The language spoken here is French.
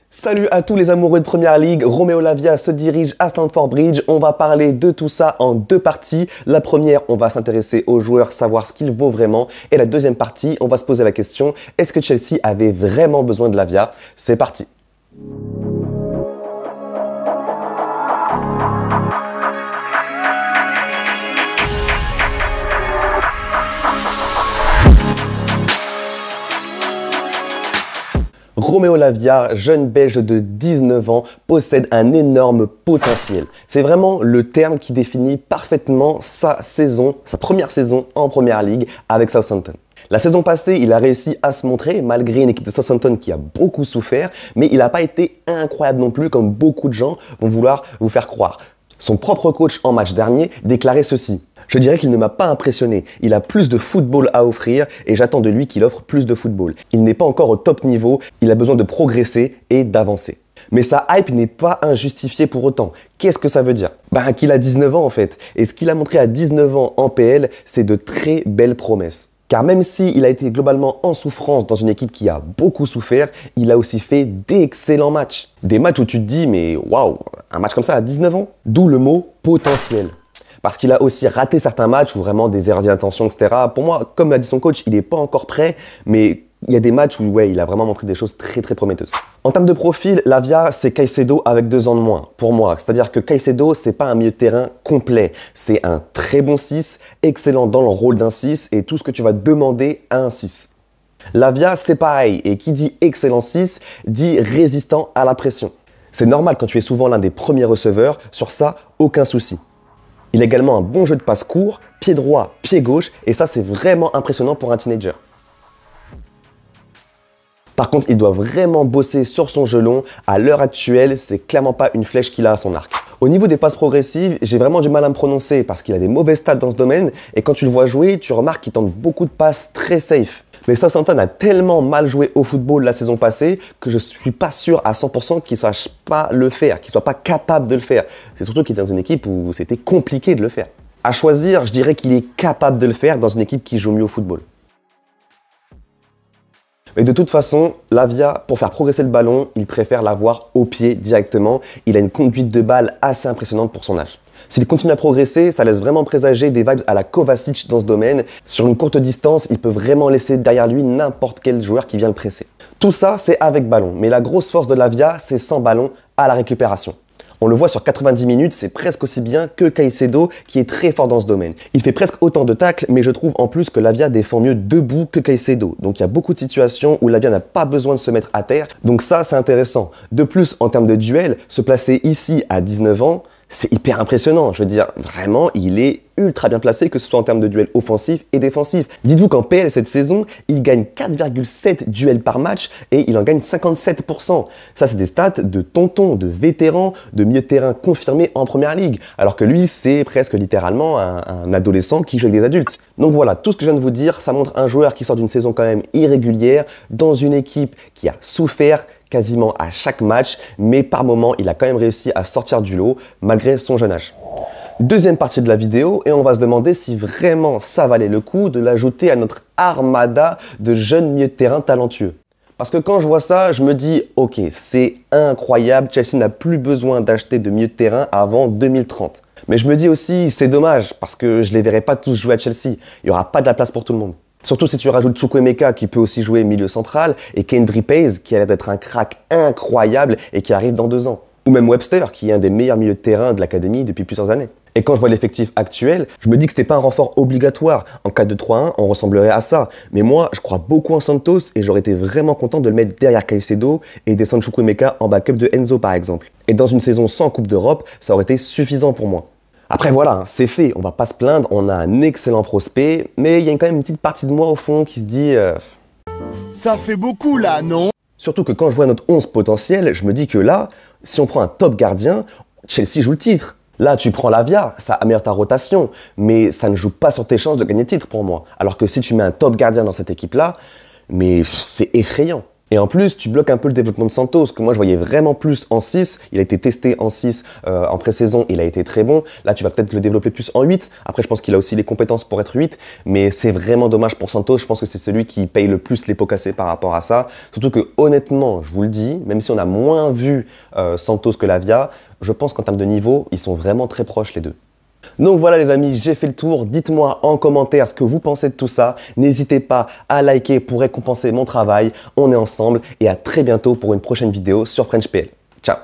Salut à tous les amoureux de Première Ligue, Romeo Lavia se dirige à Stamford Bridge. On va parler de tout ça en deux parties. La première, on va s'intéresser aux joueurs, savoir ce qu'il vaut vraiment. Et la deuxième partie, on va se poser la question, est-ce que Chelsea avait vraiment besoin de Lavia? C'est parti. Romeo Lavia, jeune belge de 19 ans, possède un énorme potentiel. C'est vraiment le terme qui définit parfaitement sa saison, sa première saison en Première Ligue avec Southampton. La saison passée, il a réussi à se montrer malgré une équipe de Southampton qui a beaucoup souffert, mais il n'a pas été incroyable non plus comme beaucoup de gens vont vouloir vous faire croire. Son propre coach en match dernier déclarait ceci. Je dirais qu'il ne m'a pas impressionné. Il a plus de football à offrir et j'attends de lui qu'il offre plus de football. Il n'est pas encore au top niveau, il a besoin de progresser et d'avancer. Mais sa hype n'est pas injustifiée pour autant. Qu'est-ce que ça veut dire? Qu'il a 19 ans en fait. Et ce qu'il a montré à 19 ans en PL, c'est de très belles promesses. Car même s'il a été globalement en souffrance dans une équipe qui a beaucoup souffert, il a aussi fait d'excellents matchs. Des matchs où tu te dis, mais waouh, un match comme ça à 19 ans? D'où le mot potentiel. Parce qu'il a aussi raté certains matchs où vraiment des erreurs d'intention, etc. Pour moi, comme l'a dit son coach, il n'est pas encore prêt, mais il y a des matchs où ouais, il a vraiment montré des choses très prometteuses. En termes de profil, Lavia, c'est Caicedo avec 2 ans de moins, pour moi. C'est-à-dire que Caicedo, c'est pas un milieu de terrain complet. C'est un très bon 6, excellent dans le rôle d'un 6 et tout ce que tu vas demander à un 6. Lavia, c'est pareil. Et qui dit excellent 6, dit résistant à la pression. C'est normal quand tu es souvent l'un des premiers receveurs. Sur ça, aucun souci. Il a également un bon jeu de passe court, pied droit, pied gauche, et ça c'est vraiment impressionnant pour un teenager. Par contre, il doit vraiment bosser sur son jeu long. À l'heure actuelle, c'est clairement pas une flèche qu'il a à son arc. Au niveau des passes progressives, j'ai vraiment du mal à me prononcer parce qu'il a des mauvais stats dans ce domaine, et quand tu le vois jouer, tu remarques qu'il tente beaucoup de passes très safe. Mais Southampton a tellement mal joué au football la saison passée que je suis pas sûr à 100% qu'il ne sache pas le faire, qu'il soit pas capable de le faire. C'est surtout qu'il est dans une équipe où c'était compliqué de le faire. À choisir, je dirais qu'il est capable de le faire dans une équipe qui joue mieux au football. Mais de toute façon, Lavia, pour faire progresser le ballon, il préfère l'avoir au pied directement. Il a une conduite de balle assez impressionnante pour son âge. S'il continue à progresser, ça laisse vraiment présager des vibes à la Kovacic dans ce domaine. Sur une courte distance, il peut vraiment laisser derrière lui n'importe quel joueur qui vient le presser. Tout ça, c'est avec ballon. Mais la grosse force de Lavia, c'est sans ballon à la récupération. On le voit sur 90 minutes, c'est presque aussi bien que Caicedo qui est très fort dans ce domaine. Il fait presque autant de tacles, mais je trouve en plus que Lavia défend mieux debout que Caicedo. Donc il y a beaucoup de situations où Lavia n'a pas besoin de se mettre à terre. Donc ça, c'est intéressant. De plus, en termes de duel, se placer ici à 19 ans, c'est hyper impressionnant. Je veux dire, vraiment, il est ultra bien placé, que ce soit en termes de duels offensifs et défensifs. Dites-vous qu'en PL cette saison, il gagne 4,7 duels par match et il en gagne 57%. Ça, c'est des stats de tonton, de vétéran, de milieu de terrain confirmé en Première Ligue. Alors que lui, c'est presque littéralement un adolescent qui joue avec des adultes. Donc voilà, tout ce que je viens de vous dire, ça montre un joueur qui sort d'une saison quand même irrégulière, dans une équipe qui a souffert quasiment à chaque match, mais par moment, il a quand même réussi à sortir du lot, malgré son jeune âge. Deuxième partie de la vidéo, et on va se demander si vraiment ça valait le coup de l'ajouter à notre armada de jeunes milieux de terrain talentueux. Parce que quand je vois ça, je me dis, ok, c'est incroyable, Chelsea n'a plus besoin d'acheter de milieux de terrain avant 2030. Mais je me dis aussi, c'est dommage, parce que je ne les verrai pas tous jouer à Chelsea. Il n'y aura pas de la place pour tout le monde. Surtout si tu rajoutes Chukwuemeka qui peut aussi jouer milieu central et Kendry Pace qui a l'air d'être un crack incroyable et qui arrive dans 2 ans. Ou même Webster qui est un des meilleurs milieux de terrain de l'académie depuis plusieurs années. Et quand je vois l'effectif actuel, je me dis que c'était pas un renfort obligatoire. En 4-2-3-1, on ressemblerait à ça. Mais moi, je crois beaucoup en Santos et j'aurais été vraiment content de le mettre derrière Caicedo et descendre Chukwuemeka en backup de Enzo par exemple. Et dans une saison sans Coupe d'Europe, ça aurait été suffisant pour moi. Après voilà, c'est fait, on va pas se plaindre, on a un excellent prospect, mais il y a quand même une petite partie de moi au fond qui se dit... Ça fait beaucoup là, non? Surtout que quand je vois notre 11 potentiel, je me dis que là, si on prend un top gardien, Chelsea joue le titre. Là, tu prends Lavia, ça améliore ta rotation, mais ça ne joue pas sur tes chances de gagner le titre pour moi. Alors que si tu mets un top gardien dans cette équipe-là, mais c'est effrayant. Et en plus, tu bloques un peu le développement de Santos, que moi je voyais vraiment plus en 6. Il a été testé en 6 en pré-saison, il a été très bon. Là, tu vas peut-être le développer plus en 8. Après, je pense qu'il a aussi les compétences pour être 8. Mais c'est vraiment dommage pour Santos. Je pense que c'est celui qui paye le plus les pots cassés par rapport à ça. Surtout que honnêtement, je vous le dis, même si on a moins vu Santos que Lavia, je pense qu'en termes de niveau, ils sont vraiment très proches les deux. Donc voilà les amis, j'ai fait le tour. Dites-moi en commentaire ce que vous pensez de tout ça. N'hésitez pas à liker pour récompenser mon travail. On est ensemble et à très bientôt pour une prochaine vidéo sur FrenchPL. Ciao!